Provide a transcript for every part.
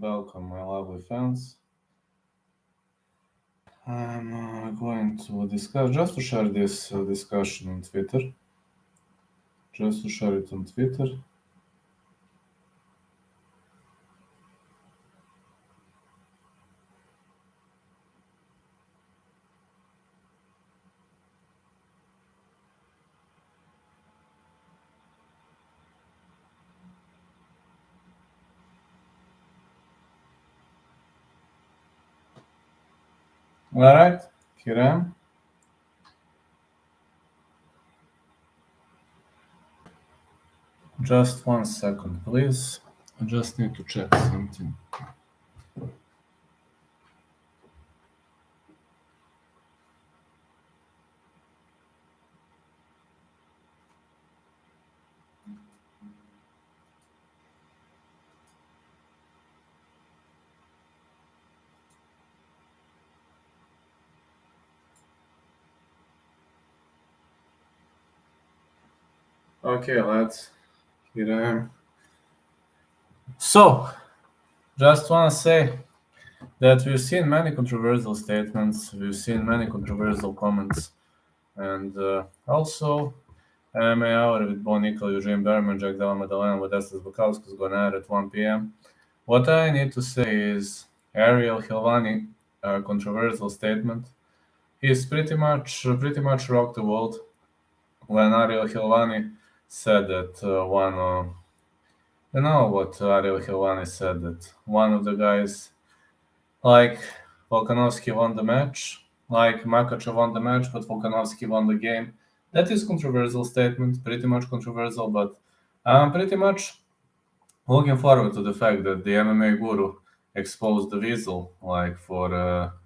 and welcome, my lovely fans. I'm going to discuss, just to share this discussion on Twitter. Just to share it on Twitter. Alright, here I am. Just 1 second, please. I just need to check something. Okay, lads, here I am. So, just want to say that we've seen many controversial statements, we've seen many controversial comments, and also MMA Hour with Bo Nickel, Eugene Berman, Jack Della Maddalena, Modestas Bukowski's going out at 1 p.m. What I need to say is Ariel Helwani, controversial statement. He's pretty much rocked the world when Ariel Helwani said that you know what Ariel Helwani said, that one of the guys, like Volkanovski won the match, like Makhachev won the match, but Volkanovski won the game. That is controversial statement, pretty much controversial, but I'm pretty much looking forward to the fact that the MMA guru exposed the Weasle, like for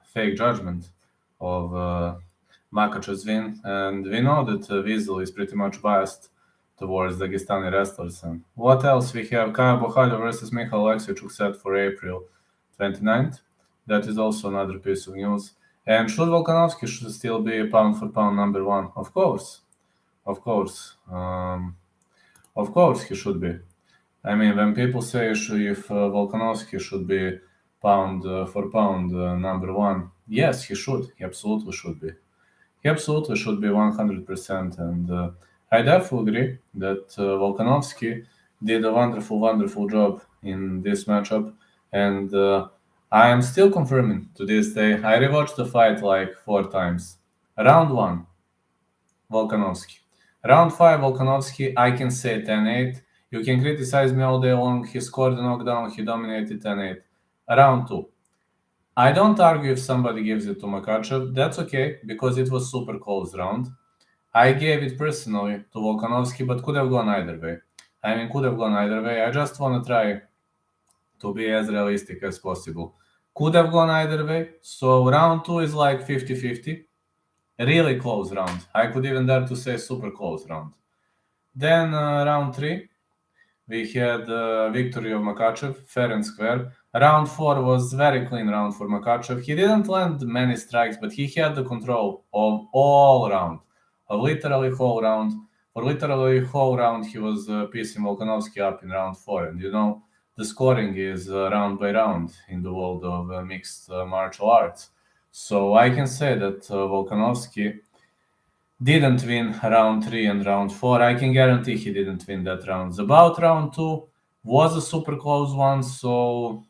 fake judgment of Makhachev's win, and we know that Weasle is pretty much biased towards Dagestani wrestlers. And what else we have? Kaya Bokhalia versus Michal Alexichuk set for April 29th. That is also another piece of news. And should Volkanovski still be pound for pound number one? Of course. Of course he should be. I mean, when people say if Volkanovski should be pound for pound number one, yes, he should. He absolutely should be. He absolutely should be 100%. And I definitely agree that Volkanovski did a wonderful job in this matchup. And I am still confirming to this day. I rewatched the fight like 4 times. Round 1, Volkanovski. Round 5, Volkanovski, I can say 10-8. You can criticize me all day long. He scored a knockdown. He dominated 10-8. Round 2. I don't argue if somebody gives it to Makhachev. That's okay, because it was super close round. I gave it personally to Volkanovski, but could have gone either way. I just want to try to be as realistic as possible. Could have gone either way. So round 2 is like 50-50. Really close round. I could even dare to say super close round. Then round 3, we had victory of Makhachev, fair and square. Round 4 was very clean round for Makhachev. He didn't land many strikes, but he had the control of all round, of literally whole round. For literally whole round, he was piecing Volkanovski up in round 4. And you know, the scoring is round by round in the world of mixed martial arts. So I can say that Volkanovski didn't win round 3 and round 4. I can guarantee he didn't win that round. About round 2 was a super close one, so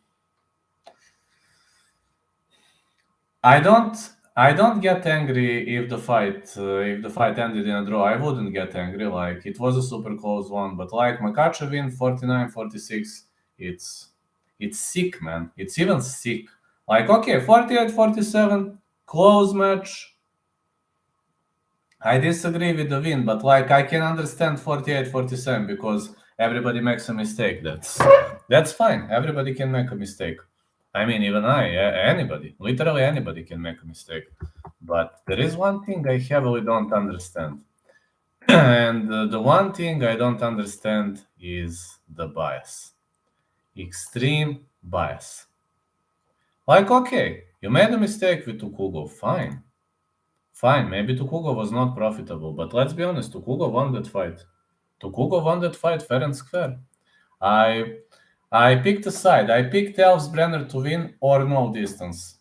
I don't get angry if the fight ended in a draw. I wouldn't get angry. Like, it was a super close one, but like Makhachev win 49-46, it's sick, man. It's even sick. Like, okay, 48-47, close match. I disagree with the win, but like, I can understand 48-47 because everybody makes a mistake. That's fine. Everybody can make a mistake. I mean, even anybody, literally anybody can make a mistake. But there is one thing I heavily don't understand. And the one thing I don't understand is the bias. Extreme bias. Like, okay, you made a mistake with Tukugo, fine. Fine, maybe Tukugo was not profitable, but let's be honest, Tukugo won that fight. Tukugo won that fight fair and square. I picked a side. I picked Elfsbrenner to win or no distance.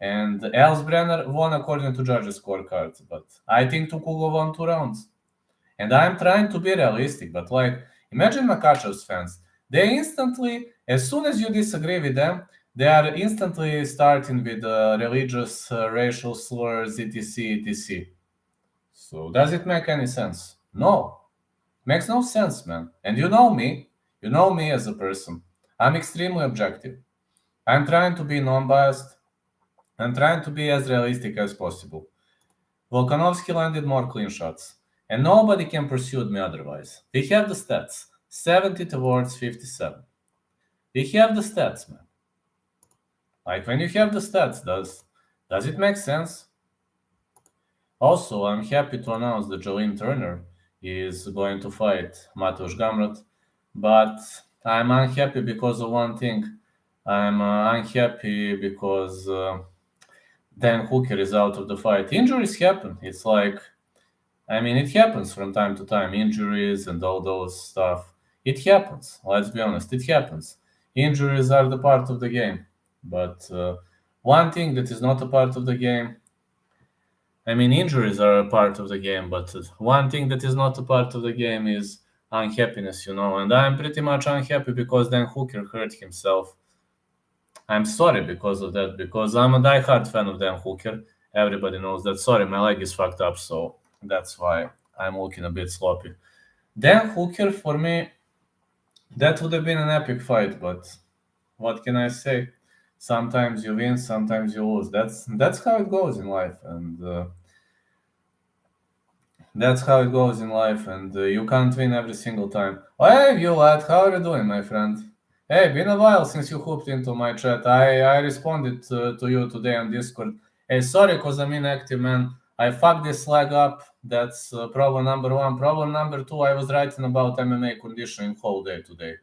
And Elfsbrenner won according to judges' scorecards, but I think Tukugo won 2 rounds. And I'm trying to be realistic, but like, imagine Makhachev's fans. They instantly, as soon as you disagree with them, they are instantly starting with religious, racial slurs, etc., etc. So does it make any sense? No. Makes no sense, man. And you know me. You know me as a person. I'm extremely objective. I'm trying to be non-biased. I'm trying to be as realistic as possible. Volkanovski landed more clean shots, and nobody can persuade me otherwise. We have the stats 70 towards 57. We have the stats, man. Like, when you have the stats, does it make sense? Also, I'm happy to announce that Jolene Turner is going to fight Mateusz Gamrot, but I'm unhappy because of one thing. I'm unhappy because Dan Hooker is out of the fight. Injuries happen. It's like, I mean, it happens from time to time, injuries and all those stuff. It happens. Let's be honest, it happens. Injuries are the part of the game. But one thing that is not a part of the game, I mean, injuries are a part of the game, but one thing that is not a part of the game is unhappiness, you know. And I'm pretty much unhappy because Dan Hooker hurt himself. I'm sorry because of that, because I'm a diehard fan of Dan Hooker. Everybody knows that. Sorry, my leg is fucked up, so that's why I'm looking a bit sloppy. Dan Hooker, for me, that would have been an epic fight, but what can I say? Sometimes you win, sometimes you lose. That's how it goes in life, and that's how it goes in life, and you can't win every single time. Oh, hey, you lad, how are you doing, my friend? Hey, been a while since you hopped into my chat. I responded to you today on Discord. Hey, sorry, cause I'm inactive, man. I fucked this leg up. That's problem number one. Problem number two, I was writing about MMA conditioning whole day today.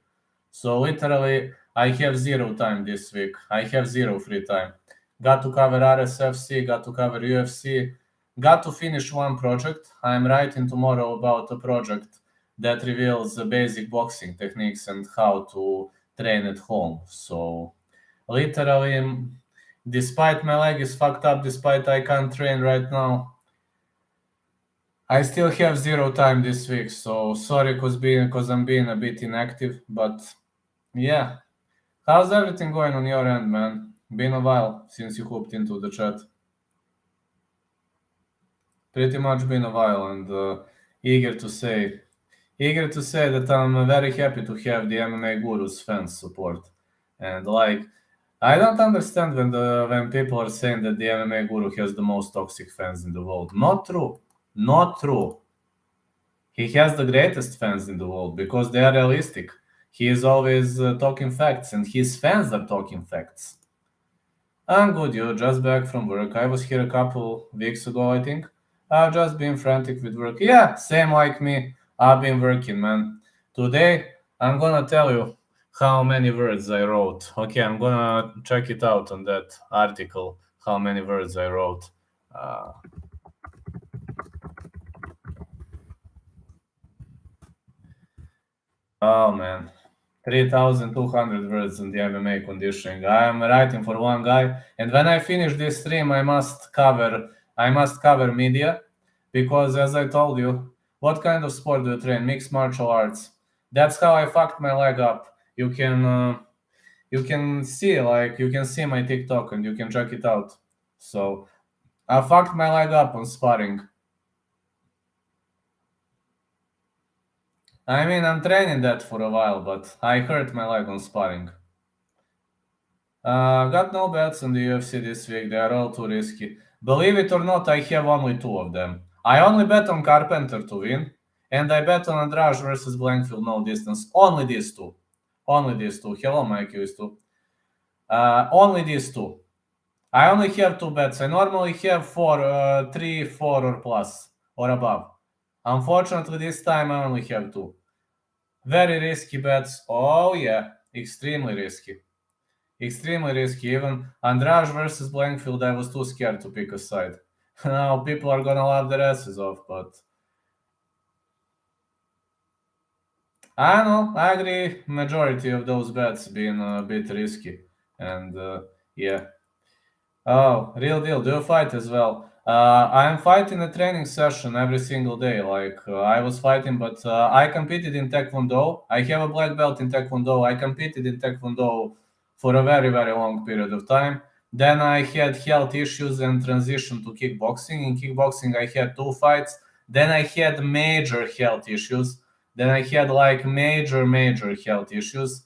So literally, I have zero time this week. I have zero free time. Got to cover RSFC, got to cover UFC, got to finish one project. I'm writing tomorrow about a project that reveals the basic boxing techniques and how to train at home. So literally, despite my leg is fucked up, despite I can't train right now, I still have zero time this week. So sorry, cause I'm being a bit inactive, but yeah. How's everything going on your end, man? Been a while since you hopped into the chat. Pretty much been a while, and eager to say, that I'm very happy to have the MMA Gurus fans support. And like, I don't understand when people are saying that the MMA Guru has the most toxic fans in the world. Not true. Not true. He has the greatest fans in the world because they are realistic. He is always talking facts, and his fans are talking facts. I'm good, you. Just back from work. I was here a couple weeks ago, I think. I've just been frantic with work. Yeah, same like me. I've been working, man. Today, I'm gonna tell you how many words I wrote. Okay, I'm gonna check it out on that article, how many words I wrote. Oh, man. 3,200 words in the MMA conditioning. I am writing for one guy, and when I finish this stream, I must cover media, because as I told you, what kind of sport do you train? Mixed martial arts. That's how I fucked my leg up. You can see, like, you can see my TikTok and you can check it out. So I fucked my leg up on sparring. I mean, I'm training that for a while, but I hurt my leg on sparring. Got no bets on the UFC this week. They are all too risky. Believe it or not, I have only two of them. I only bet on Carpenter to win, and I bet on Andrade versus Blankfield no distance. Only these two. Only these two. Hello, Mike used to. Only these two. I only have two bets. I normally have four, three, four, or plus, or above. Unfortunately, this time I only have two. Very risky bets. Oh, yeah. Extremely risky. Extremely risky. Even Andrade versus Blankfield, I was too scared to pick a side. Now people are gonna laugh their asses off, but I know, I agree. Majority of those bets being a bit risky, and yeah. Oh, real deal. Do you fight as well? I'm fighting a training session every single day. Like I was fighting, but I competed in Taekwondo. I have a black belt in Taekwondo. I competed in Taekwondo for a very, very long period of time. Then I had health issues and transitioned to kickboxing. In kickboxing, I had 2 fights. Then I had major health issues. Then I had like major, major health issues,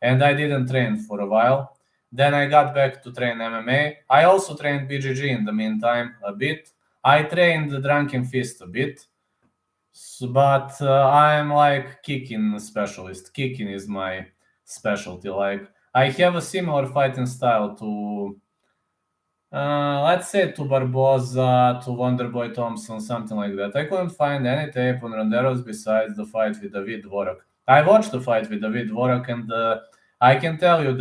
and I didn't train for a while. Then I got back to train MMA. I also trained BJJ in the meantime a bit. I trained the Drunken Fist a bit, but I'm like kicking specialist. Kicking is my specialty. Like I have a similar fighting style to, let's say, to Barboza, to Wonderboy Thompson, something like that. I couldn't find any tape on Ronderos besides the fight with David Dvorak. I watched the fight with David Dvorak, and I can tell you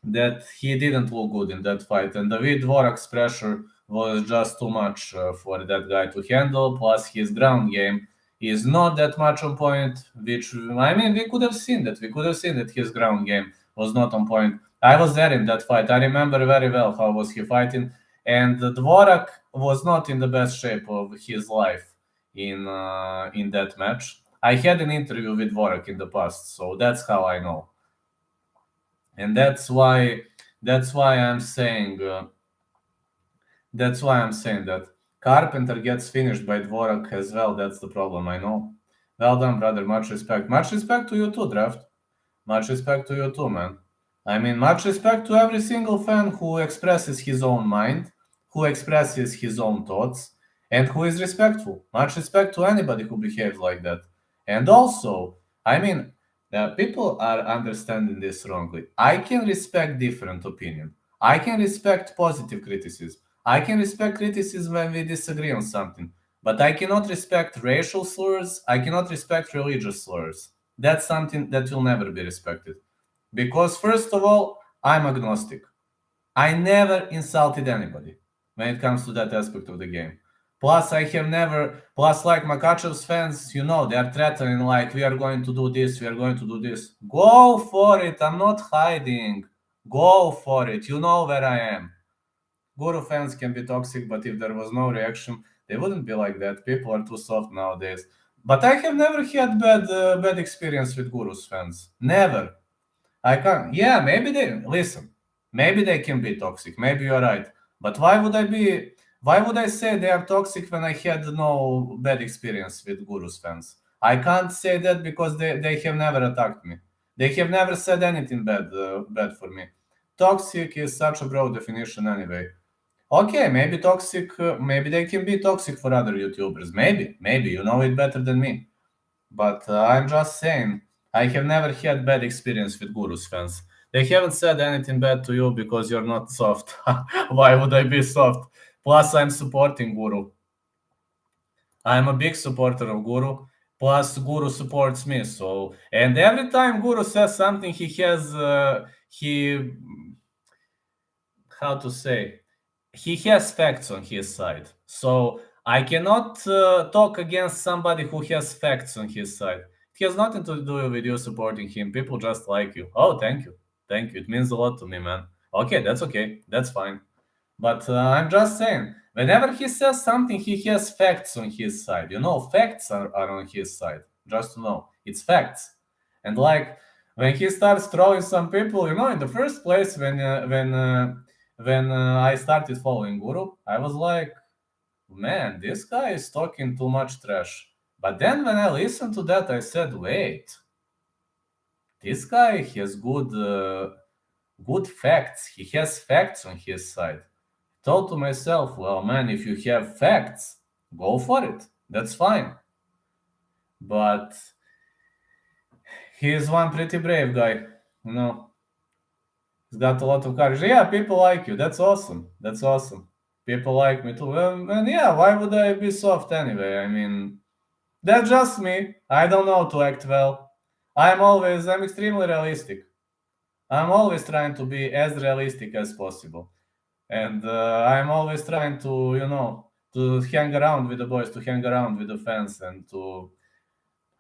that he didn't look good in that fight, and David Dvorak's pressure was just too much for that guy to handle. Plus, his ground game is not that much on point. Which I mean, we could have seen that. We could have seen that his ground game was not on point. I was there in that fight. I remember very well how was he fighting, and Dvorak was not in the best shape of his life in that match. I had an interview with Dvorak in the past, so that's how I know, and that's why I'm saying that Carpenter gets finished by Dvorak as well. That's the problem. I know. Well done, brother. Much respect. Much respect to you too, Draft. Much respect to you too, man. I mean, much respect to every single fan who expresses his own mind, who expresses his own thoughts, and who is respectful. Much respect to anybody who behaves like that. And also, I mean, people are understanding this wrongly. I can respect different opinion. I can respect positive criticism. I can respect criticism when we disagree on something. But I cannot respect racial slurs. I cannot respect religious slurs. That's something that will never be respected. Because, first of all, I'm agnostic. I never insulted anybody when it comes to that aspect of the game. Plus, I have never, plus, like Makhachev's fans, they are threatening, like, we are going to do this, we are going to do this. Go for it. I'm not hiding. Go for it. You know where I am. Guru fans can be toxic, but if there was no reaction, they wouldn't be like that. People are too soft nowadays. But I have never had bad experience with Guru's fans. Never. I can't. Yeah, maybe they listen. Maybe they can be toxic. Maybe you're right. But why would I be? Why would I say they are toxic when I had no bad experience with Guru's fans? I can't say that because they have never attacked me. They have never said anything bad for me. Toxic is such a broad definition anyway. Okay, maybe toxic. Maybe they can be toxic for other YouTubers. Maybe you know it better than me. But I'm just saying, I have never had bad experience with Guru's fans. They haven't said anything bad to you because you're not soft. Why would I be soft? Plus, I'm supporting Guru. I'm a big supporter of Guru. Plus, Guru supports me. So, and every time Guru says something, he has how to say, he has facts on his side. So I cannot talk against somebody who has facts on his side. It has nothing to do with you supporting him. People just like you. Oh, thank you. Thank you. It means a lot to me, man. Okay. That's fine. But I'm just saying, whenever he says something, he has facts on his side. Facts are on his side. Just to know. It's facts. And like, when he starts throwing some people, in the first place, when I started following Guru, I was like, man, this guy is talking too much trash. But then when I listened to that, I said, wait, this guy has good facts. He has facts on his side. Thought to myself, well, man, if you have facts, go for it. That's fine. But he is one pretty brave guy, He's got a lot of courage. Yeah, people like you. That's awesome. People like me too. And yeah, why would I be soft anyway? I mean, that's just me. I don't know to act well. I'm extremely realistic. I'm always trying to be as realistic as possible. And I'm always trying to hang around with the boys, to hang around with the fans, and to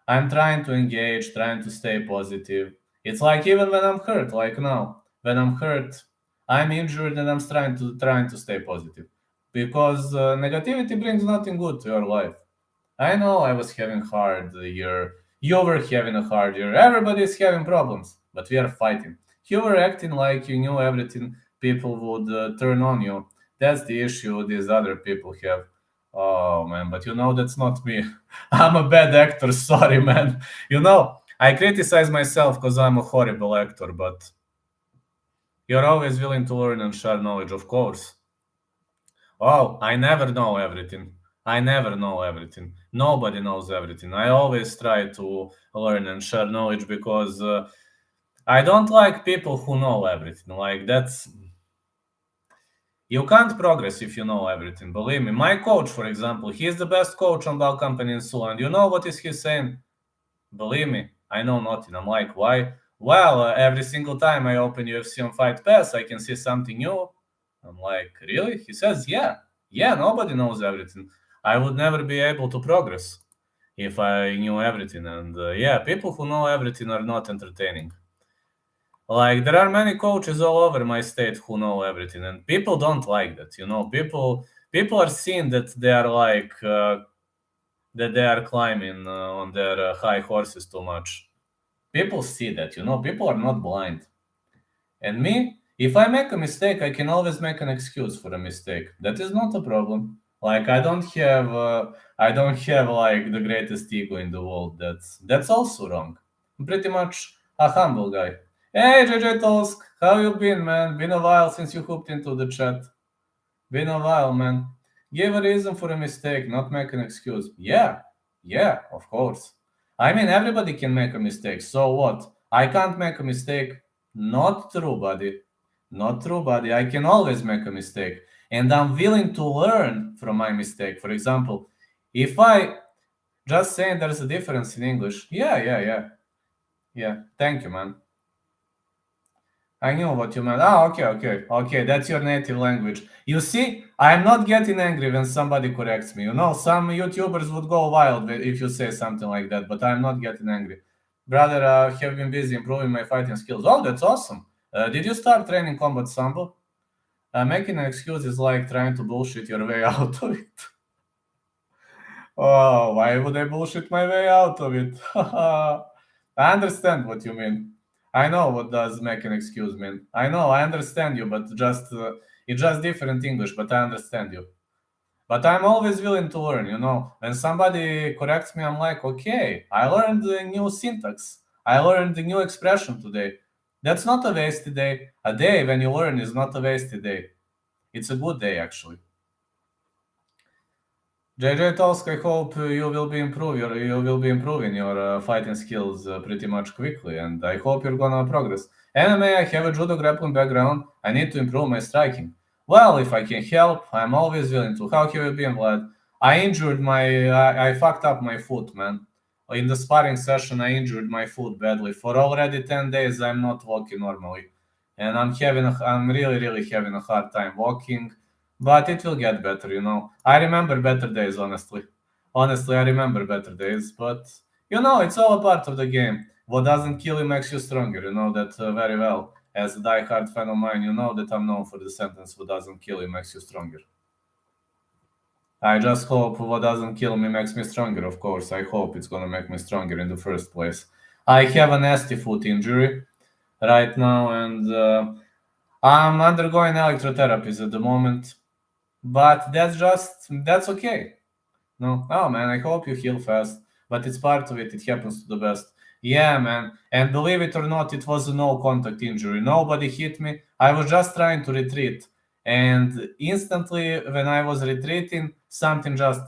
I'm trying to engage, trying to stay positive. It's like even when I'm hurt, like now, when I'm hurt, I'm injured, and I'm trying to stay positive, because negativity brings nothing good to your life. I know I was having hard year. You were having a hard year. Everybody's having problems, but we are fighting. You were acting like you knew everything. People would turn on you. That's the issue these other people have. Oh man, but that's not me. I'm a bad actor. Sorry, man. I criticize myself because I'm a horrible actor, but you're always willing to learn and share knowledge, of course. Oh, I never know everything. I never know everything. Nobody knows everything. I always try to learn and share knowledge because I don't like people who know everything. Like, that's. You can't progress if you know everything. Believe me. My coach, for example, he's the best coach on Balkan Peninsula. And you know what is he saying? Believe me, I know nothing. I'm like, why? Well, every single time I open UFC on Fight Pass, I can see something new. I'm like, really? He says, yeah. Yeah, nobody knows everything. I would never be able to progress if I knew everything. And yeah, people who know everything are not entertaining. Like, there are many coaches all over my state who know everything, and people don't like that. People are seeing that they are like that they are climbing on their high horses too much. People see that. People are not blind. And me, if I make a mistake, I can always make an excuse for a mistake. That is not a problem. Like, I don't have like the greatest ego in the world. That's also wrong. I'm pretty much a humble guy. Hey, JJ Tosk, how you been, man? Been a while since you hooked into the chat. Been a while, man. Give a reason for a mistake, not make an excuse. Yeah, of course. I mean, everybody can make a mistake. So what? I can't make a mistake. Not true, buddy. Not true, buddy. I can always make a mistake. And I'm willing to learn from my mistake. For example, if I just saying there's a difference in English. Yeah. Thank you, man. I knew what you meant. Okay. That's your native language. You see, I'm not getting angry when somebody corrects me. Some YouTubers would go wild if you say something like that, but I'm not getting angry. Brother, I have been busy improving my fighting skills. Oh, that's awesome. Did you start training combat sambo? Making an excuse is like trying to bullshit your way out of it. Oh, why would I bullshit my way out of it? I understand what you mean. I know what does make an excuse mean. I know, I understand you, but it's just different English, but I understand you. But I'm always willing to learn. When somebody corrects me, I'm like, okay, I learned the new syntax. I learned the new expression today. That's not a wasted day. A day when you learn is not a wasted day. It's a good day, actually. JJ Tosk, I hope you will be improving your fighting skills pretty much quickly, and I hope you're gonna progress. MMA, I have a judo grappling background. I need to improve my striking. Well, if I can help, I'm always willing to. How have you been, Vlad? I fucked up my foot, man. In the sparring session, I injured my foot badly. For already 10 days, I'm not walking normally, and I'm really, really having a hard time walking, but it will get better. I remember better days, honestly. Honestly, I remember better days, but it's all a part of the game. What doesn't kill you makes you stronger. You know that very well. As a die-hard fan of mine, you know that I'm known for the sentence, what doesn't kill you makes you stronger. I just hope what doesn't kill me makes me stronger, of course. I hope it's gonna make me stronger in the first place. I have a nasty foot injury right now, and I'm undergoing electrotherapies at the moment. But that's okay. No, oh man, I hope you heal fast. But it's part of it. It happens to the best. Yeah, man. And believe it or not, it was a no contact injury. Nobody hit me. I was just trying to retreat. And instantly, when I was retreating, something just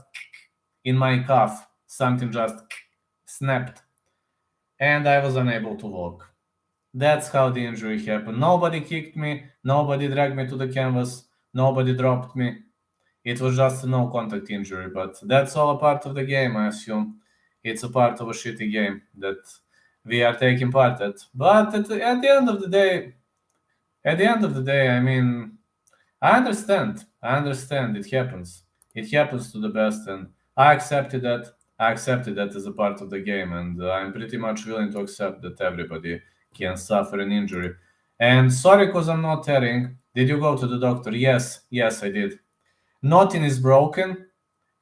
in my calf, something just snapped. And I was unable to walk. That's how the injury happened. Nobody kicked me. Nobody dragged me to the canvas. Nobody dropped me. It was just a no contact injury, but that's all a part of the game, I assume. It's a part of a shitty game that we are taking part at. But at the end of the day, I mean, I understand. It happens. It happens to the best, and I accepted that. I accepted that as a part of the game, and I'm pretty much willing to accept that everybody can suffer an injury. And sorry, because I'm not tearing. Did you go to the doctor? Yes, I did. Nothing is broken.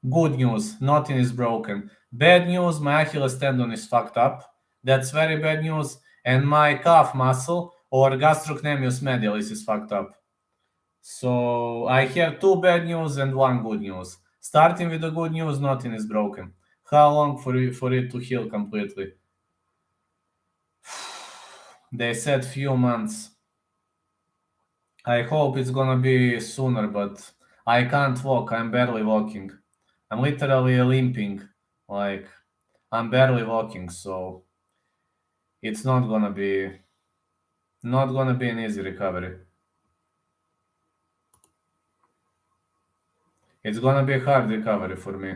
Good news, nothing is broken. Bad news, my Achilles tendon is fucked up. That's very bad news. And my calf muscle or gastrocnemius medialis is fucked up. So I have two bad news and one good news. Starting with the good news, nothing is broken. How long for it to heal completely? They said few months. I hope it's gonna be sooner, but I can't walk. I'm barely walking. I'm literally limping. Like, I'm barely walking, so it's not gonna be an easy recovery. It's gonna be a hard recovery for me.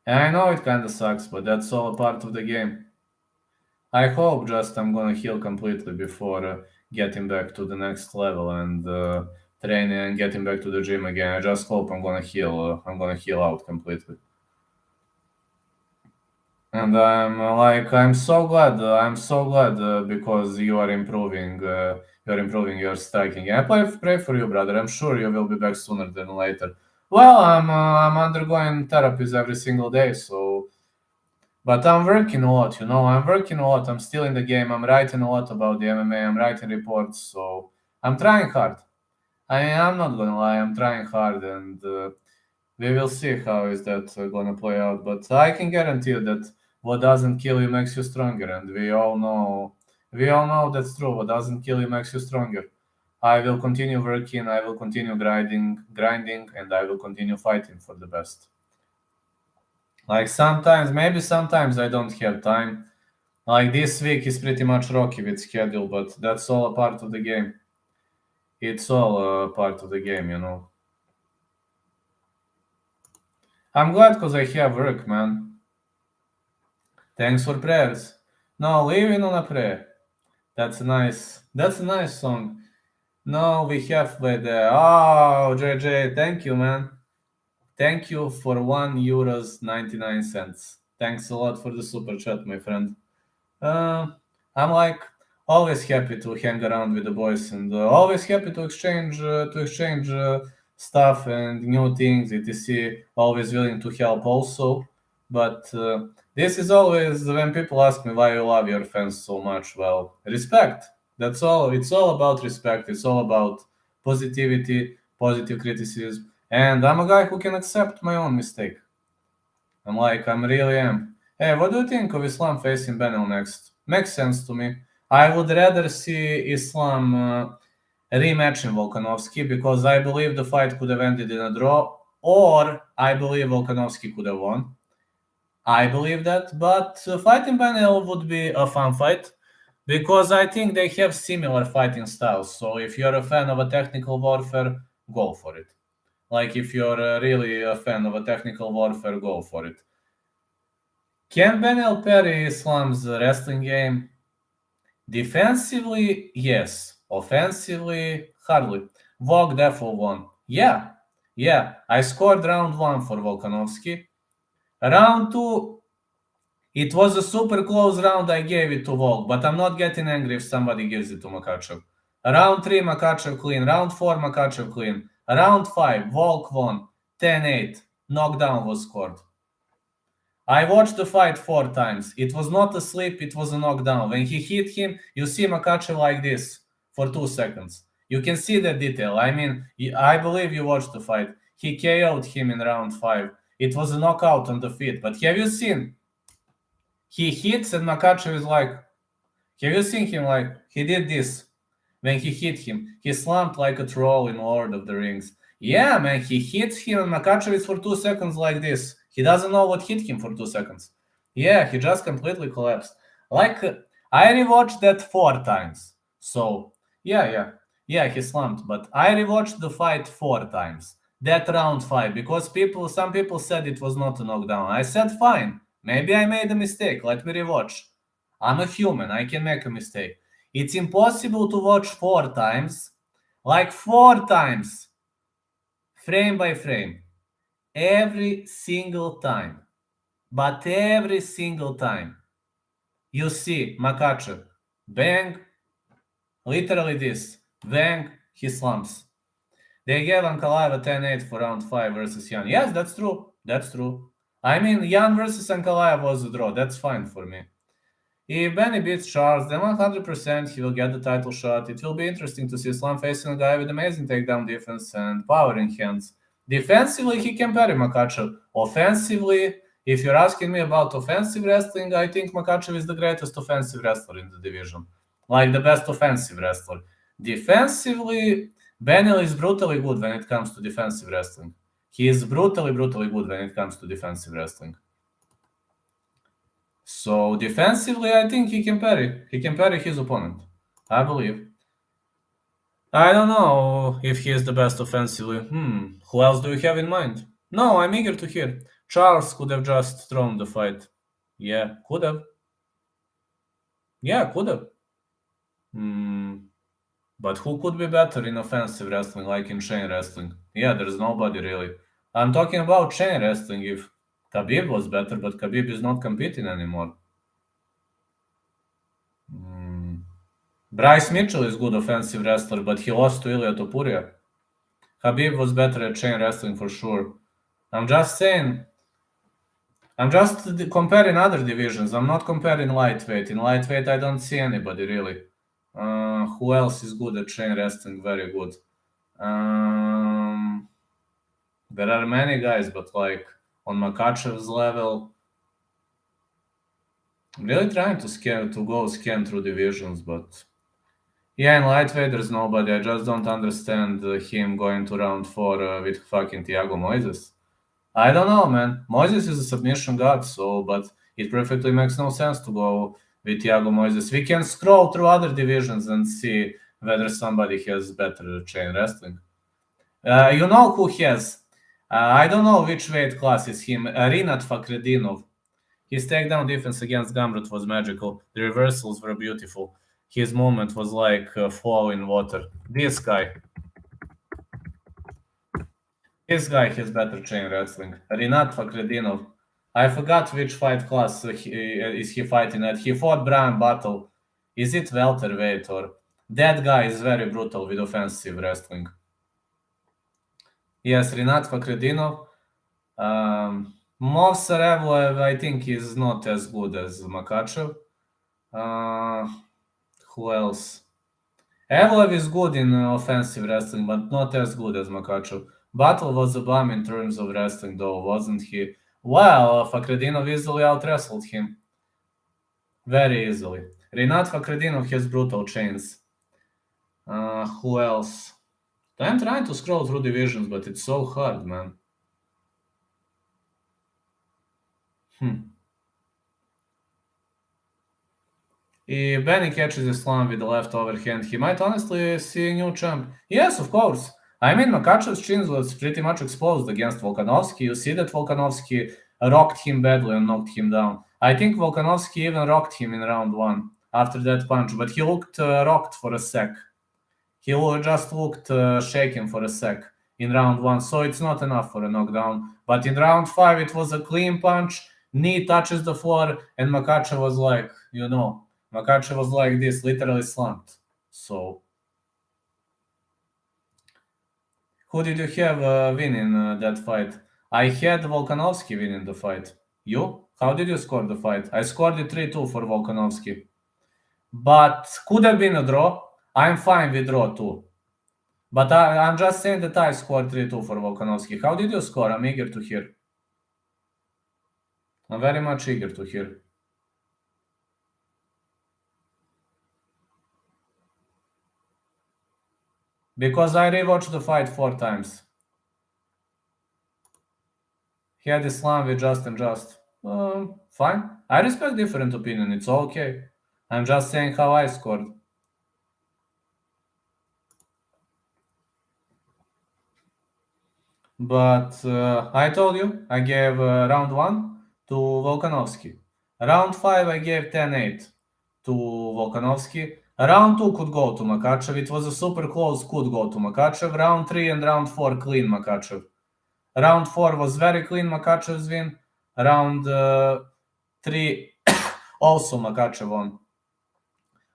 And I know it kinda sucks, but that's all a part of the game. I hope just I'm gonna heal completely before getting back to the next level and training and getting back to the gym again. I just hope I'm gonna heal. I'm gonna heal out completely. And I'm so glad. I'm so glad because you are improving. You're improving your striking. I pray for you, brother. I'm sure you will be back sooner than later. Well, I'm undergoing therapies every single day, so. But I'm working a lot, I'm working a lot. I'm still in the game. I'm writing a lot about the MMA. I'm writing reports, so I'm trying hard. I'm not gonna lie. I'm trying hard, and we will see how is that gonna play out. But I can guarantee you that what doesn't kill you makes you stronger, and we all know that's true. What doesn't kill you makes you stronger. I will continue working. I will continue grinding, and I will continue fighting for the best. Like maybe sometimes I don't have time. Like this week is pretty much rocky with schedule, but that's all a part of the game. It's all a part of the game. I'm glad because I have work, man. Thanks for prayers. No, living on a prayer. That's a nice song. No, we halfway there. Oh, JJ, thank you, man. Thank you for €1.99. Thanks a lot for the super chat, my friend. I'm like always happy to hang around with the boys and always happy to exchange stuff and new things, etc. Always willing to help also. But this is always when people ask me why you love your fans so much. Well, respect. That's all. It's all about respect. It's all about positivity, positive criticism. And I'm a guy who can accept my own mistake. I'm really am. Hey, what do you think of Islam facing Benel next? Makes sense to me. I would rather see Islam rematching Volkanovski because I believe the fight could have ended in a draw, or I believe Volkanovski could have won. I believe that, but fighting Benel would be a fun fight because I think they have similar fighting styles. So if you're a fan of a technical warfare, go for it. Like if you're really a fan of a technical warfare, go for it. Can Benel parry Islam's wrestling game? Defensively, yes. Offensively, hardly. Volk therefore won. Yeah. I scored round 1 for Volkanovski. Round 2, it was a super close round. I gave it to Volk, but I'm not getting angry if somebody gives it to Makhachev. Round 3, Makhachev clean. Round 4, Makhachev clean. Round 5, Volk won. 10-8. Knockdown was scored. I watched the fight 4 times. It was not a slip, it was a knockdown. When he hit him, you see Makhachev like this for 2 seconds. You can see the detail. I mean, I believe you watched the fight. He KO'd him in round 5. It was a knockout on the feet. But have you seen? He hits and Makhachev is like, have you seen him like, he did this. When he hit him, he slumped like a troll in Lord of the Rings. Yeah, man, he hits him and Makhachev is for 2 seconds like this. He doesn't know what hit him for 2 seconds. Yeah, he just completely collapsed. Like, I rewatched that 4 times. So, yeah, he slumped. But I rewatched the fight 4 times. That round 5, because some people said it was not a knockdown. I said, fine, maybe I made a mistake. Let me rewatch. I'm a human. I can make a mistake. It's impossible to watch 4 times, like 4 times, frame by frame. every single time. But every single time you see Makhachev, bang, literally this, bang, he slumps. They gave Ankalaev a 10-8 for round 5 versus Yan. Yes, that's true. That's true. I mean, Yan versus Ankalaev was a draw. That's fine for me. If Benny beats Charles, then 100% he will get the title shot. It will be interesting to see Islam facing a guy with amazing takedown defense and power in hands. Defensively, he can parry Makhachev. Offensively, if you're asking me about offensive wrestling, I think Makhachev is the greatest offensive wrestler in the division. Like the best offensive wrestler. Defensively, Benny is brutally good when it comes to defensive wrestling. He is brutally good when it comes to defensive wrestling. So defensively, I think he can parry. He can parry his opponent. I believe. I don't know if he is the best offensively. Who else do you have in mind? No, I'm eager to hear. Charles could have just thrown the fight. Yeah, could have. Yeah, could have. But who could be better in offensive wrestling, like in chain wrestling? Yeah, there's nobody really. I'm talking about chain wrestling. If Khabib was better, but Khabib is not competing anymore. Bryce Mitchell is good offensive wrestler, but he lost to Ilia Topuria. Khabib was better at chain wrestling for sure. I'm just saying. I'm just comparing other divisions. I'm not comparing lightweight. In lightweight, I don't see anybody really. Who else is good at chain wrestling? Very good. There are many guys, but like on Makhachev's level, I'm really trying to go scan through divisions, but yeah, in lightweight there's nobody. I just don't understand him going to round 4 with fucking Thiago Moises. I don't know, man. Moises is a submission god, but it perfectly makes no sense to go with Thiago Moises. We can scroll through other divisions and see whether somebody has better chain wrestling. You know who has? I don't know which weight class is him. Rinat Fakhretdinov. His takedown defense against Gamrot was magical. The reversals were beautiful. His movement was like flow in water. This guy has better chain wrestling. Rinat Fakhretdinov. I forgot which fight class is he fighting at. He fought Brian Battle. Is it welterweight or... That guy is very brutal with offensive wrestling. Yes, Rinat Fakhretdinov. Movsar Evloev, I think, is not as good as Makhachev. Who else? Evloev is good in offensive wrestling, but not as good as Makhachev. Battle was a bum in terms of wrestling, though, wasn't he? Well, Fakhretdinov easily out-wrestled him. Very easily. Rinat Fakhretdinov has brutal chains. Who else? I'm trying to scroll through divisions, but it's so hard, man. If Benny catches Islam with the left overhand, he might honestly see a new champ. Yes, of course. I mean, Makhachev's chin was pretty much exposed against Volkanovski. You see that Volkanovski rocked him badly and knocked him down. I think Volkanovski even rocked him in round 1 after that punch, but he looked rocked for a sec. He just looked shaken for a sec in round 1, so it's not enough for a knockdown. But in round 5, it was a clean punch, knee touches the floor, and Makhachev was like, Makhachev was like this, literally slumped. So, who did you have winning that fight? I had Volkanovski winning the fight. You? How did you score the fight? I scored it 3-2 for Volkanovski. But could have been a draw. I'm fine with draw too. But I'm just saying that I scored 3-2 for Volkanovski. How did you score? I'm eager to hear. I'm very much eager to hear. Because I rewatched the fight 4 times. He had Islam with Justin Just. Fine. I respect different opinion. It's okay. I'm just saying how I scored. But I told you, I gave round 1 to Volkanovski. Round 5, I gave 10-8 to Volkanovski. Round 2 could go to Makhachev. It was a super close, could go to Makhachev. Round 3 and round 4, clean Makhachev. Round 4 was very clean, Makhachev's win. Round 3 also Makhachev won.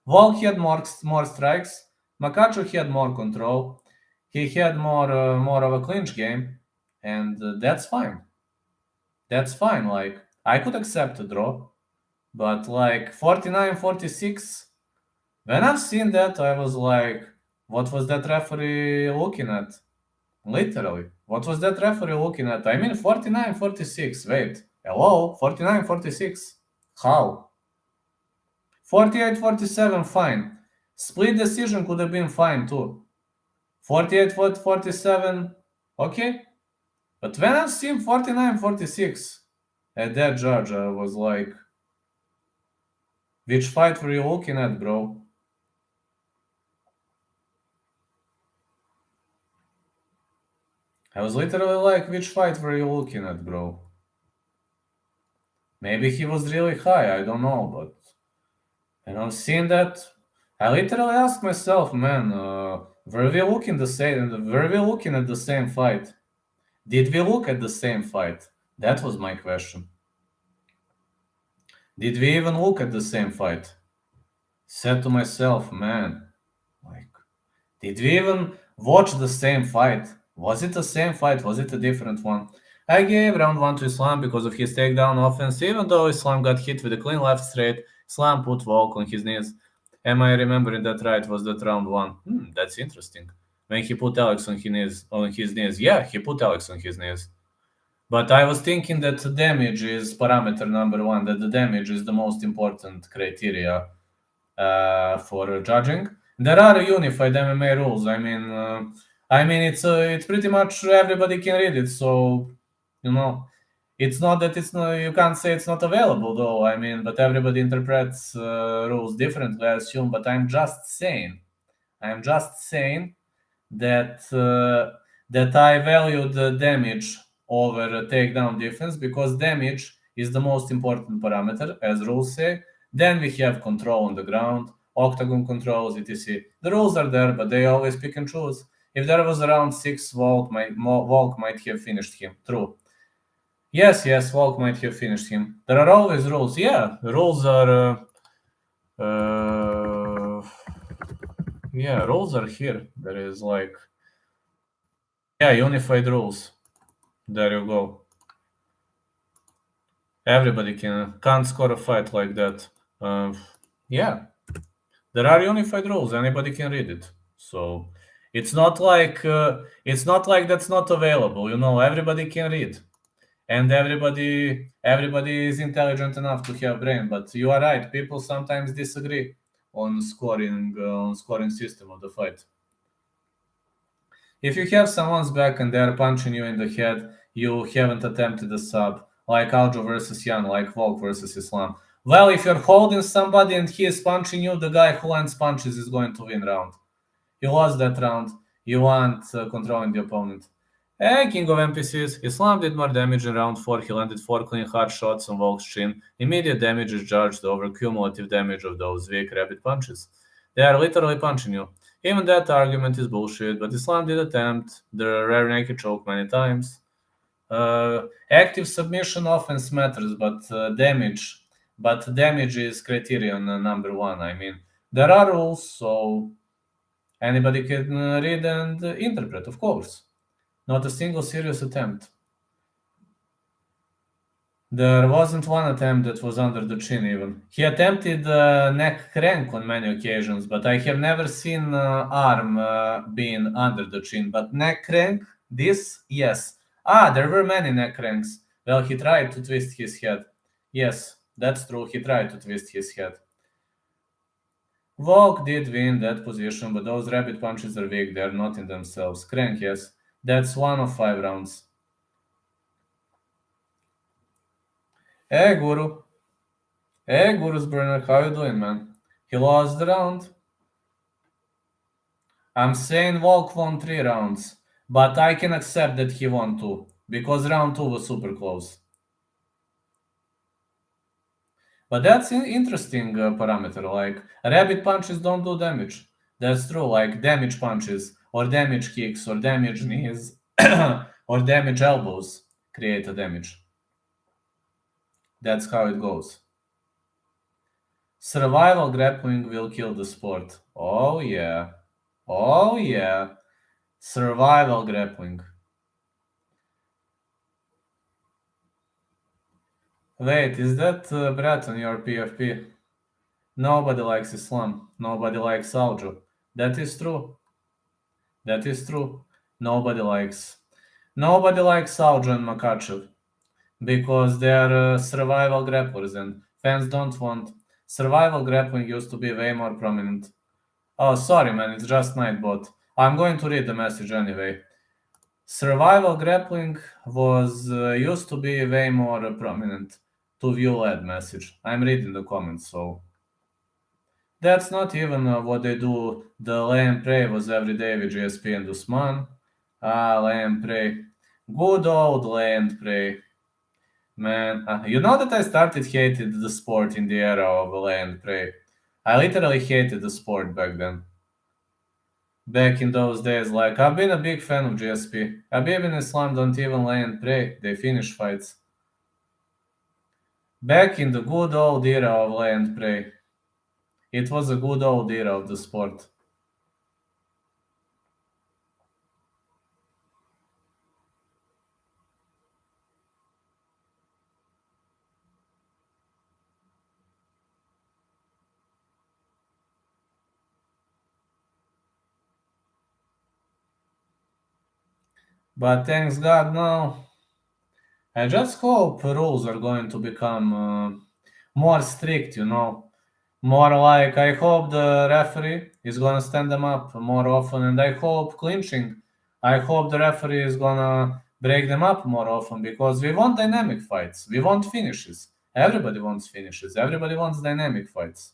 Volk had more strikes. Makhachev had more control. He had more of a clinch game, and that's fine. That's fine. Like, I could accept a draw, but like 49-46, when I've seen that, I was like, what was that referee looking at? Literally, what was that referee looking at? I mean, 49-46. Wait, hello? 49-46. How? 48-47, fine. Split decision could have been fine too. 48-47, okay. But when I've seen 49-46, at that judge, I was like, which fight were you looking at, bro? I was literally like, which fight were you looking at, bro? Maybe he was really high, I don't know, but seeing that, I literally asked myself, man, were we looking at the same fight? Did we look at the same fight? That was my question. Did we even look at the same fight? Said to myself, man, like, did we even watch the same fight? Was it the same fight? Was it a different one? I gave round 1 to Islam because of his takedown offense. Even though Islam got hit with a clean left straight, Islam put Volk on his knees. Am I remembering that right? Was that round 1? That's interesting. When he put Alex on his knees. Yeah, he put Alex on his knees. But I was thinking that damage is parameter number 1, that the damage is the most important criteria for judging. There are unified MMA rules. I mean, it's pretty much everybody can read it. So, it's not that you can't say it's not available though. I mean, but everybody interprets rules differently, I assume. But I'm just saying that I value the damage over takedown defense because damage is the most important parameter, as rules say. Then we have control on the ground, octagon controls, etc. The rules are there, but they always pick and choose. If there was around 6, Volk might have finished him. True. Yes, Volk might have finished him. There are always rules. Yeah, the rules are... rules are here. There is like... Yeah, unified rules. There you go. Everybody can't score a fight like that. Yeah, there are unified rules. Anybody can read it. So it's not like that's not available. Everybody can read, and everybody is intelligent enough to have brain. But you are right. People sometimes disagree on scoring system of the fight. If you have someone's back and they're punching you in the head, you haven't attempted a sub, like Aljo versus Jan, like Volk versus Islam. Well, if you're holding somebody and he is punching you, the guy who lands punches is going to win round. You lost that round. You want controlling the opponent. Hey, King of NPCs, Islam did more damage in round 4. He landed 4 clean hard shots on Volk's chin. Immediate damage is judged over cumulative damage of those weak rabbit punches. They are literally punching you. Even that argument is bullshit, but Islam did attempt the rare naked choke many times. Active submission offense matters, but damage is criterion number 1. I mean, there are rules, so anybody can read and interpret, of course. Not a single serious attempt. There wasn't one attempt that was under the chin even. He attempted neck crank on many occasions, but I have never seen arm being under the chin. But neck crank, this, yes. There were many neck cranks. Well, he tried to twist his head. Yes, that's true. He tried to twist his head. Volk did win that position, but those rabbit punches are weak. They're not in themselves. Crank, yes. That's 1 of 5 rounds. Hey, Guru. Hey, Guru's Burner, how you doing, man? He lost the round. I'm saying Volk won 3 rounds, but I can accept that he won 2, because round 2 was super close. But that's an interesting parameter, like, rabbit punches don't do damage. That's true, like damage punches, or damage kicks, or damage knees, or damage elbows create a damage. That's how it goes. Survival grappling will kill the sport. Oh yeah. Oh yeah. Survival grappling. Wait, is that Brett on your PFP? Nobody likes Islam. Nobody likes Aljo. That is true. That is true. Nobody likes. Nobody likes Aljo and Makhachev because they are survival grapplers and fans don't want. Survival grappling used to be way more prominent. Oh, sorry, man, it's just Nightbot. I'm going to read the message anyway. Survival grappling was used to be way more prominent to view ad message. I'm reading the comments, so that's not even what they do. The lay and pray was every day with GSP and Usman. Lay and pray. Good old lay and pray. Man, you know that I started hating the sport in the era of lay and pray. I literally hated the sport back then. Back in those days, like, I've been a big fan of GSP. Habib and Islam don't even lay and pray, they finish fights. Back in the good old era of lay and pray. It was a good old era of the sport. But thanks God, no. I just hope rules are going to become more strict, you know. More like, I hope the referee is gonna stand them up more often, and I hope clinching. I hope the referee is gonna break them up more often because we want dynamic fights. We want finishes. Everybody wants finishes. Everybody wants dynamic fights.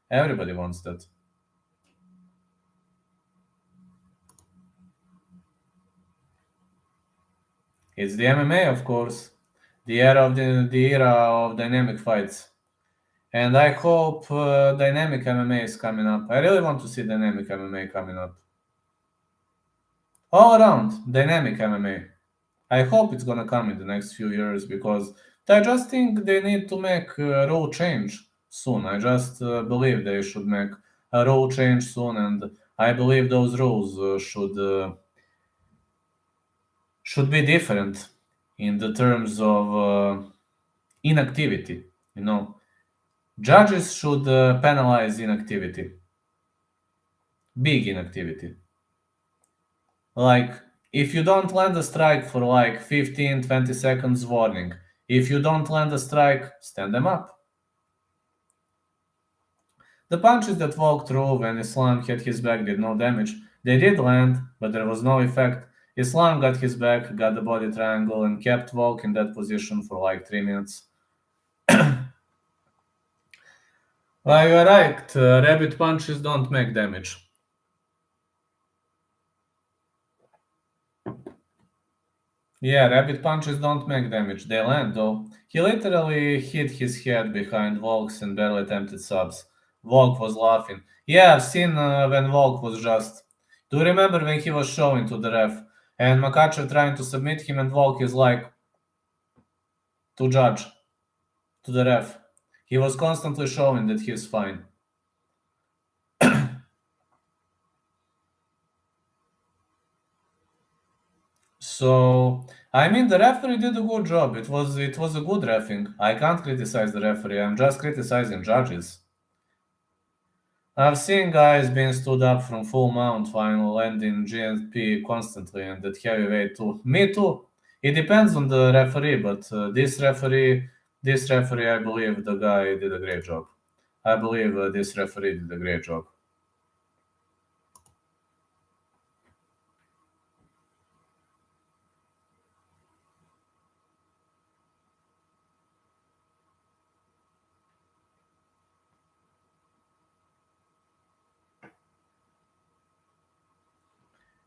Everybody wants that. It's the MMA, of course. The era of dynamic fights. And I hope dynamic MMA is coming up. I really want to see dynamic MMA coming up. All around, dynamic MMA. I hope it's gonna come in the next few years because I just think they need to make a rule change soon. I just believe they should make a rule change soon, and I believe those rules should be different in the terms of inactivity. You know, judges should penalize inactivity, big inactivity. Like, if you don't land a strike for like 15, 20 seconds, warning. If you don't land a strike, stand them up. The punches that walked through when Islam hit his back did no damage. They did land, but there was no effect. Islam got his back, got the body triangle, and kept Volk in that position for like 3 minutes. Well, you're right, rabbit punches don't make damage. Yeah, rabbit punches don't make damage. They land though. He literally hit his head behind Volk's and barely attempted subs. Volk was laughing. Yeah, I've seen when Volk was just. Do you remember when he was showing to the ref and Makhachev trying to submit him and Volk is like to judge, to the ref. He was constantly showing that he's fine. So I mean, the referee did a good job. It was a good refing. I can't criticize the referee. I'm just criticizing judges. I've seen guys being stood up from full mount while landing GSP constantly and at heavyweight too. Me too. It depends on the referee, but this referee, I believe the guy did a great job. I believe this referee did a great job.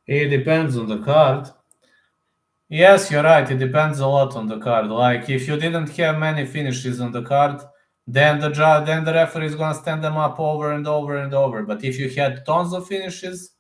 It depends on the card. Yes, you're right. It depends a lot on the card. Like if you didn't have many finishes on the card, then the referee is gonna stand them up over and over and over. But if you had tons of finishes,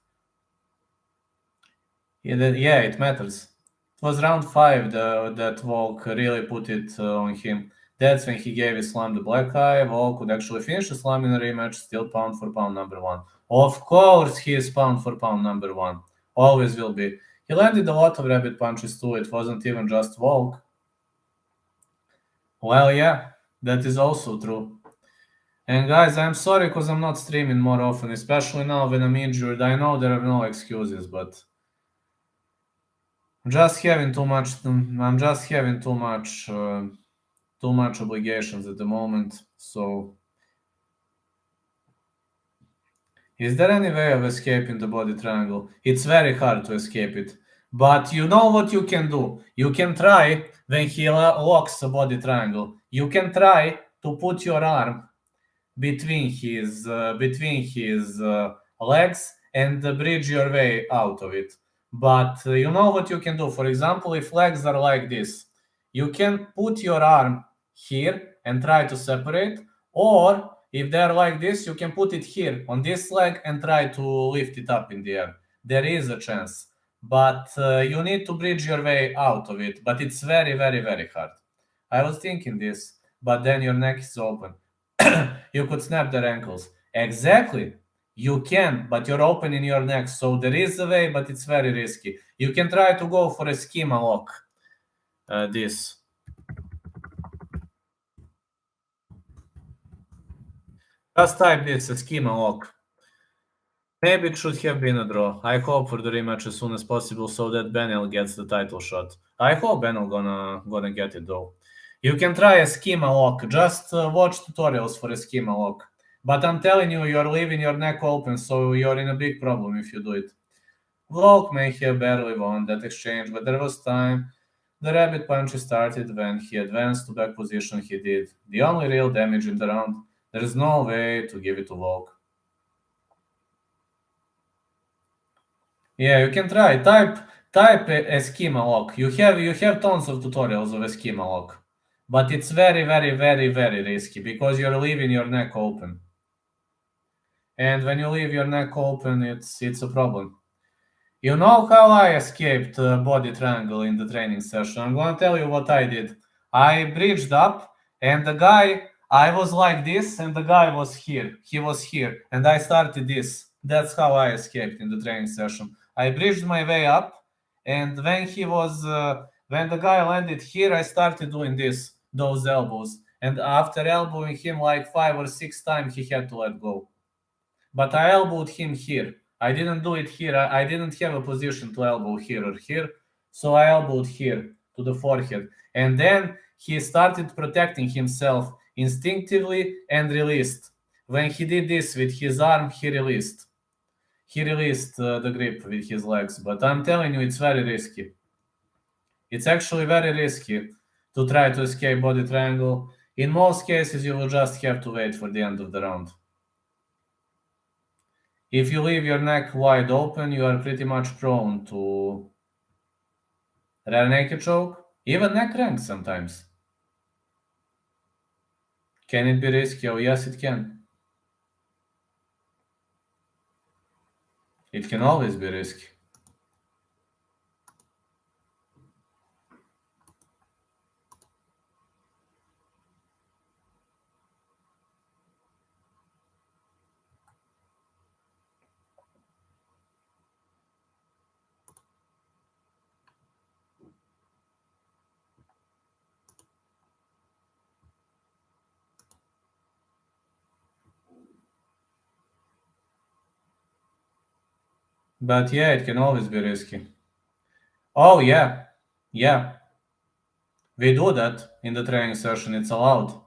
Yeah, it matters. It was round 5 that Volk really put it on him. That's when he gave Islam the black eye. Volk could actually finish Islam in a rematch, still pound for pound number one. Of course, he is pound for pound number one. Always will be. He landed a lot of rabbit punches too. It wasn't even just Volk. Well, yeah, that is also true. And guys, I'm sorry because I'm not streaming more often, especially now when I'm injured. I know there are no excuses, but I'm just having too much obligations at the moment. So, is there any way of escaping the body triangle? It's very hard to escape it. But you know what you can do? You can try when he locks the body triangle. You can try to put your arm between his legs and bridge your way out of it. But you know what you can do? For example, if legs are like this, you can put your arm here and try to separate, or if they're like this, you can put it here on this leg and try to lift it up in the air. There is a chance, but you need to bridge your way out of it. But it's very, very, very hard. I was thinking this, but then your neck is open. You could snap their ankles. Exactly. You can, but you're open in your neck. So there is a way, but it's very risky. You can try to go for a schema lock. This. Just type this, a schema lock. Maybe it should have been a draw. I hope for the rematch as soon as possible so that Benel gets the title shot. I hope Benel gonna get it though. You can try a schema lock. Just watch tutorials for a schema lock. But I'm telling you, you're leaving your neck open, so you're in a big problem if you do it. Volk may have barely won that exchange, but there was time. The rabbit punches started when he advanced to back position he did. The only real damage in the round. There is no way to give it to Volk. Yeah, you can try. Type a schema lock. You have tons of tutorials of a schema lock. But it's very, very, very, very risky because you're leaving your neck open. And when you leave your neck open, it's a problem. You know how I escaped body triangle in the training session? I'm gonna tell you what I did. I bridged up, and I was like this, and the guy was here. He was here, and I started this. That's how I escaped in the training session. I bridged my way up, and when the guy landed here, I started doing those elbows. And after elbowing him like 5 or 6 times, he had to let go. But I elbowed him here. I didn't do it here. I didn't have a position to elbow here or here. So I elbowed here to the forehead. And then he started protecting himself instinctively and released. When he did this with his arm, he released. He released the grip with his legs. But I'm telling you, it's very risky. It's actually very risky to try to escape body triangle. In most cases, you will just have to wait for the end of the round. If you leave your neck wide open, you are pretty much prone to rear naked choke, even neck crank sometimes. Can it be risky? Oh, yes, it can. It can always be risky. But yeah, it can always be risky. Oh, yeah. Yeah. We do that in the training session. It's allowed.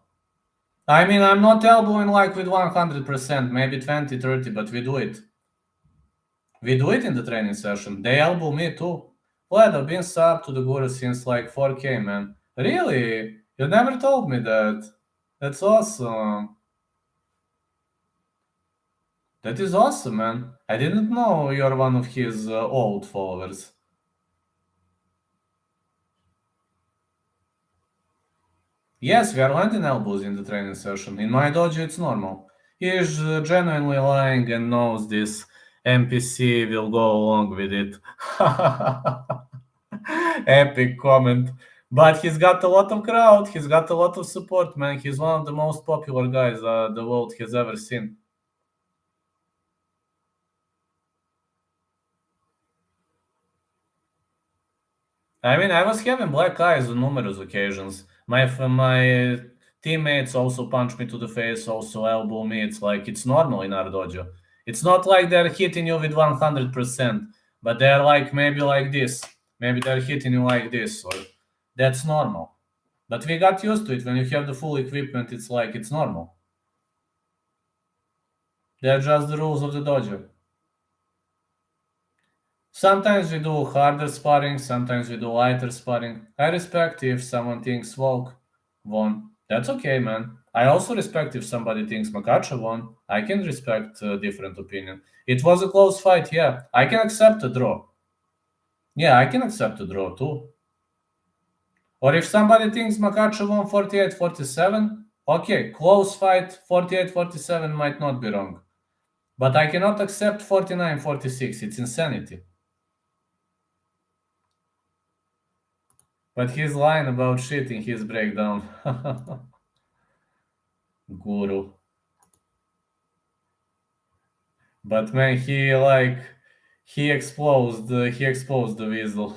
I mean, I'm not elbowing like with 100%, maybe 20, 30, but we do it. We do it in the training session. They elbow me too. Vlad, I've been sub to the Guru since like 4K, man. Really? You never told me that. That's awesome. That is awesome, man. I didn't know you're one of his old followers. Yes, we are landing elbows in the training session. In my dojo, it's normal. He is genuinely lying and knows this. NPC will go along with it. Epic comment. But he's got a lot of crowd. He's got a lot of support, man. He's one of the most popular guys the world has ever seen. I mean, I was having black eyes on numerous occasions. My teammates also punch me to the face, also elbow me. It's like it's normal in our dojo. It's not like they're hitting you with 100%, but they're like maybe like this. Maybe they're hitting you like this, or that's normal. But we got used to it. When you have the full equipment, it's like it's normal. They're just the rules of the dojo. Sometimes we do harder sparring, sometimes we do lighter sparring. I respect if someone thinks Volk won. That's okay, man. I also respect if somebody thinks Makhachev won. I can respect a different opinion. It was a close fight, yeah. I can accept a draw. Yeah, I can accept a draw too. Or if somebody thinks Makhachev won 48-47, okay, close fight, 48-47 might not be wrong. But I cannot accept 49-46. It's insanity. But he's lying about shit in his breakdown. Guru. But man, he exposed the Weasle.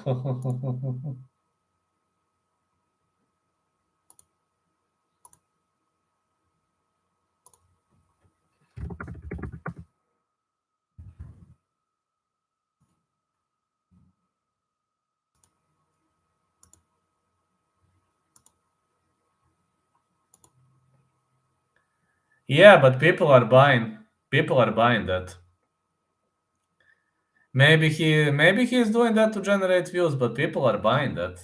Yeah, but people are buying. People are buying that. Maybe he is doing that to generate views, but people are buying that.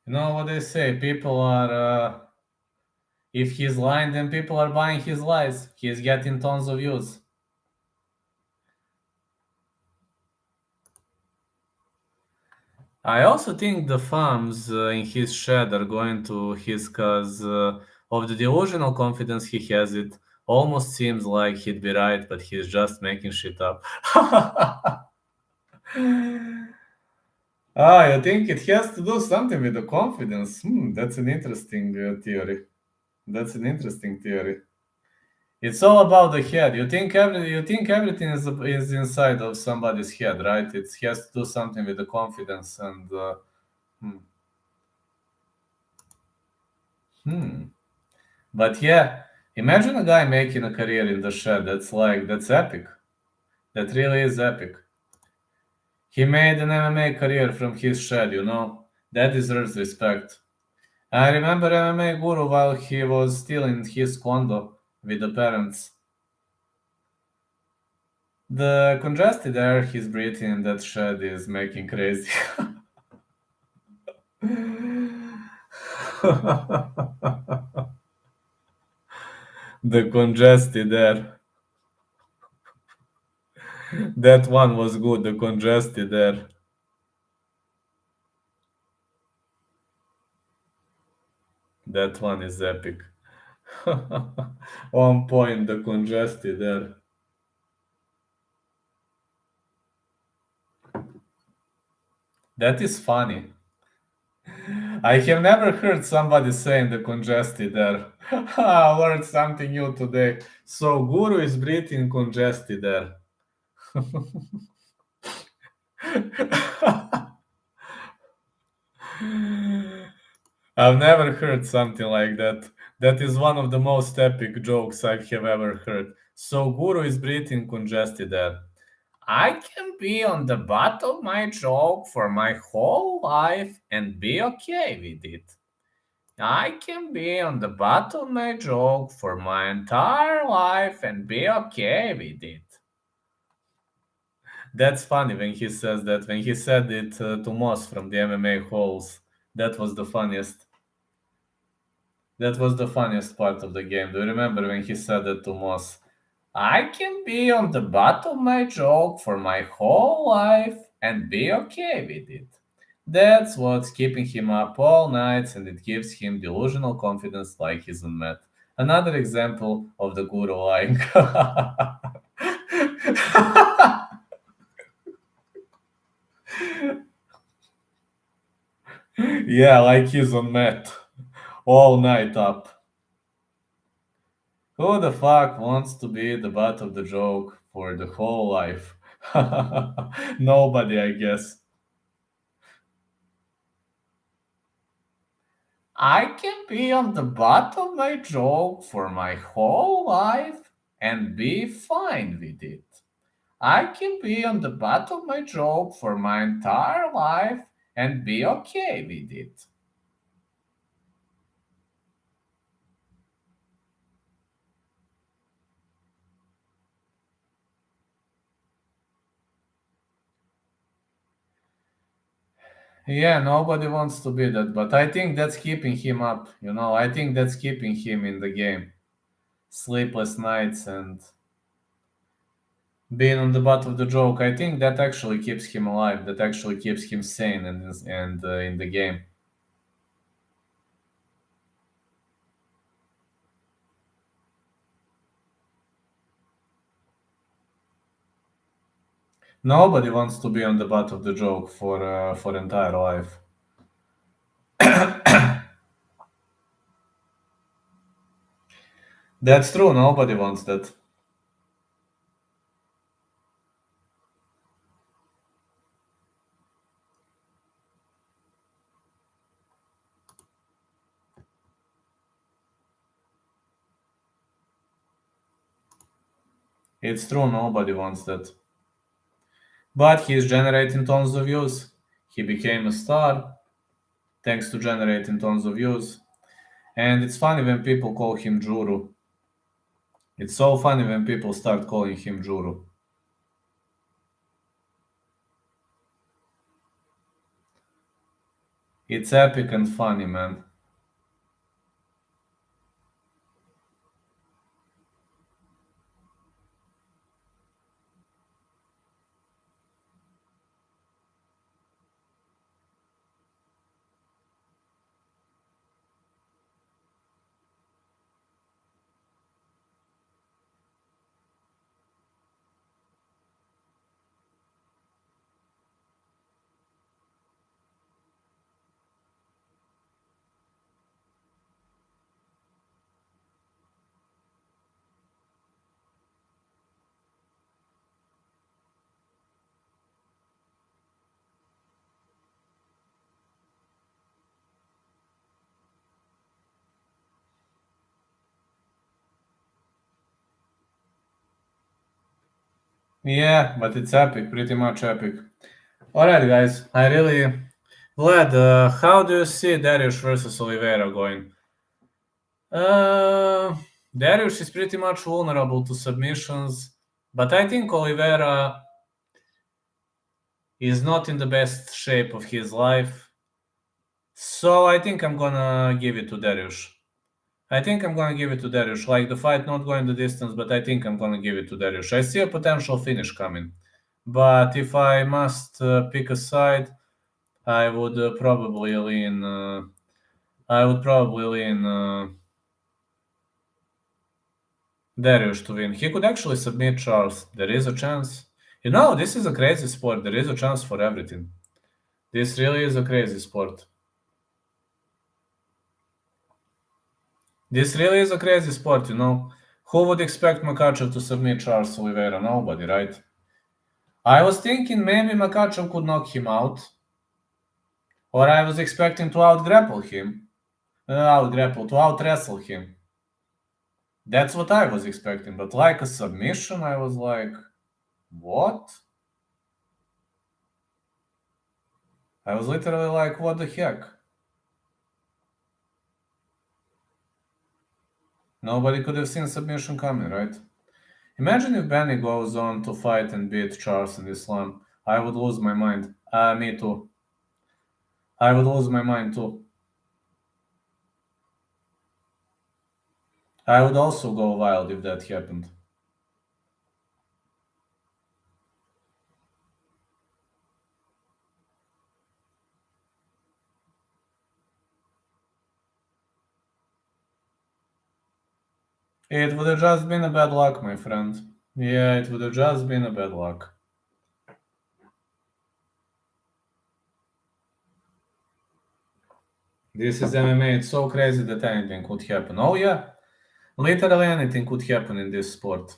You know what they say? People are. If he's lying, then people are buying his lies. He's getting tons of views. I also think the farms in his shed are going to his cause of the delusional confidence he has. It almost seems like he'd be right, but he's just making shit up. You think it has to do something with the confidence? That's an interesting theory. That's an interesting theory. It's all about the head. You think everything is inside of somebody's head, right? It has to do something with the confidence and. Hmm. Hmm. But yeah, imagine a guy making a career in the shed. That's epic. That really is epic. He made an MMA career from his shed, you know? That deserves respect. I remember MMA Guru while he was still in his condo with the parents. The congested air he's breathing in that shed is making crazy. The congested air. That one was good, the congested air. That one is epic. On point, the congested air. That is funny. I have never heard somebody saying the congested air. I learned something new today. So Guru is breathing congested air. I've never heard something like that. That is one of the most epic jokes I have ever heard. So Guru is breathing congested air. I can be on the butt of my joke for my whole life and be okay with it. I can be on the butt of my joke for my entire life and be okay with it. That's funny when he says that. When he said it to Moss from the MMA halls, that was the funniest. That was the funniest part of the game. Do you remember when he said that to Moss? I can be on the butt of my joke for my whole life and be okay with it. That's what's keeping him up all nights and it gives him delusional confidence like he's unmet. Another example of the guru lying. Yeah, like he's on meth all night up. Who the fuck wants to be the butt of the joke for the whole life? Nobody, I guess. I can be on the butt of my joke for my whole life and be fine with it. I can be on the butt of my joke for my entire life and be okay with it. Yeah, nobody wants to be that, but I think that's keeping him up, I think that's keeping him in the game. Sleepless nights and being on the butt of the joke, I think that actually keeps him alive, that actually keeps him sane and in the game. Nobody wants to be on the butt of the joke for entire life. That's true. Nobody wants that. It's true. Nobody wants that. But he's generating tons of views. He became a star thanks to generating tons of views. And it's funny when people call him Juru. It's so funny when people start calling him Juru. It's epic and funny, man. Yeah, but it's epic, pretty much epic. Alright, guys, I really. Vlad, how do you see Darius versus Oliveira going? Uh, Darius is pretty much vulnerable to submissions, but I think Oliveira is not in the best shape of his life. So I think I'm gonna give it to Darius. I think I'm gonna give it to Darius. Like the fight not going the distance, but I think I'm gonna give it to Darius. I see a potential finish coming. But if I must pick a side, I would probably lean. I would probably lean Darius to win. He could actually submit Charles. There is a chance. This is a crazy sport. There is a chance for everything. This really is a crazy sport. This really is a crazy sport. Who would expect Makhachev to submit Charles Oliveira? Nobody, right? I was thinking maybe Makhachev could knock him out, or I was expecting to out-grapple him. To out-wrestle him. That's what I was expecting, but like a submission, I was like, what? I was literally like, what the heck? Nobody could have seen submission coming, right? Imagine if Benny goes on to fight and beat Charles in Islam. I would lose my mind. Me too. I would lose my mind too. I would also go wild if that happened. It would have just been a bad luck, my friend. Yeah, it would have just been a bad luck. This is MMA. It's so crazy that anything could happen. Oh, yeah. Literally anything could happen in this sport.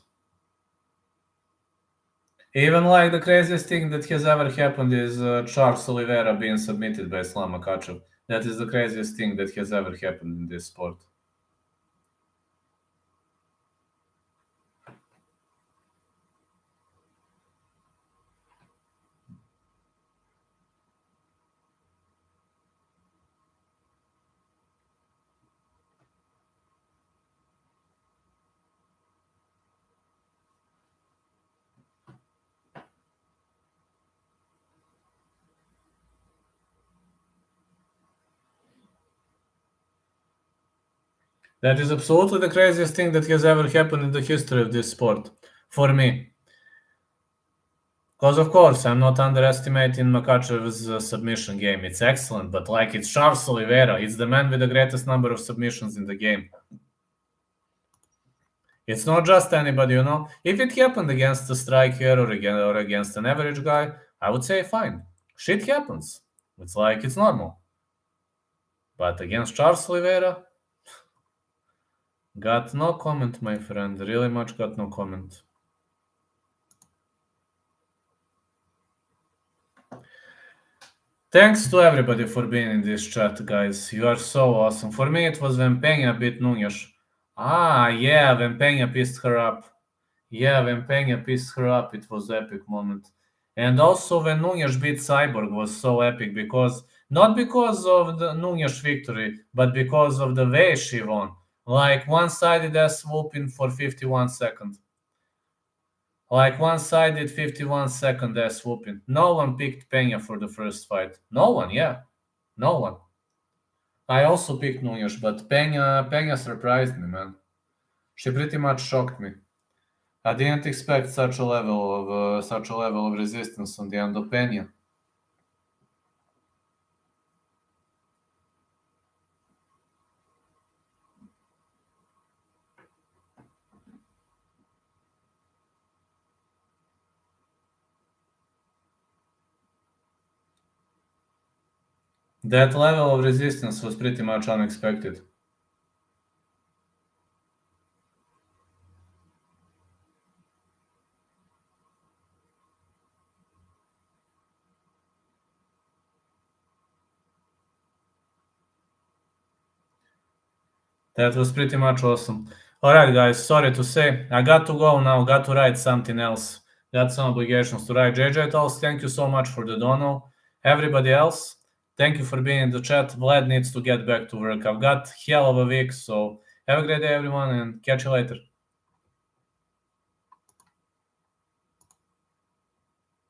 Even like the craziest thing that has ever happened is Charles Oliveira being submitted by Islam Makhachev. That is the craziest thing that has ever happened in this sport. That is absolutely the craziest thing that has ever happened in the history of this sport, for me. Because, of course, I'm not underestimating Makhachev's submission game. It's excellent, but like it's Charles Oliveira. It's the man with the greatest number of submissions in the game. It's not just anybody, If it happened against a striker or against an average guy, I would say fine. Shit happens. It's like it's normal. But against Charles Oliveira, got no comment, my friend. Really much got no comment. Thanks to everybody for being in this chat, guys. You are so awesome. For me, it was when Peña beat Núñez. Yeah, when Peña pissed her up. Yeah, when Peña pissed her up, it was epic moment. And also when Núñez beat Cyborg was so epic because not because of the Núñez victory, but because of the way she won. Like one-sided ass whooping for 51 seconds. Like one-sided 51-second ass whooping. No one picked Peña for the first fight. No one, yeah. No one. I also picked Núñez, but Peña surprised me, man. She pretty much shocked me. I didn't expect such a level of resistance on the end of Peña. That level of resistance was pretty much unexpected. That was pretty much awesome. Alright, guys, sorry to say. I got to go now. Got to write something else. Got some obligations to write. JJ Tolls, thank you so much for the dono. Everybody else, thank you for being in the chat. Vlad needs to get back to work. I've got hell of a week, so have a great day, everyone, and catch you later.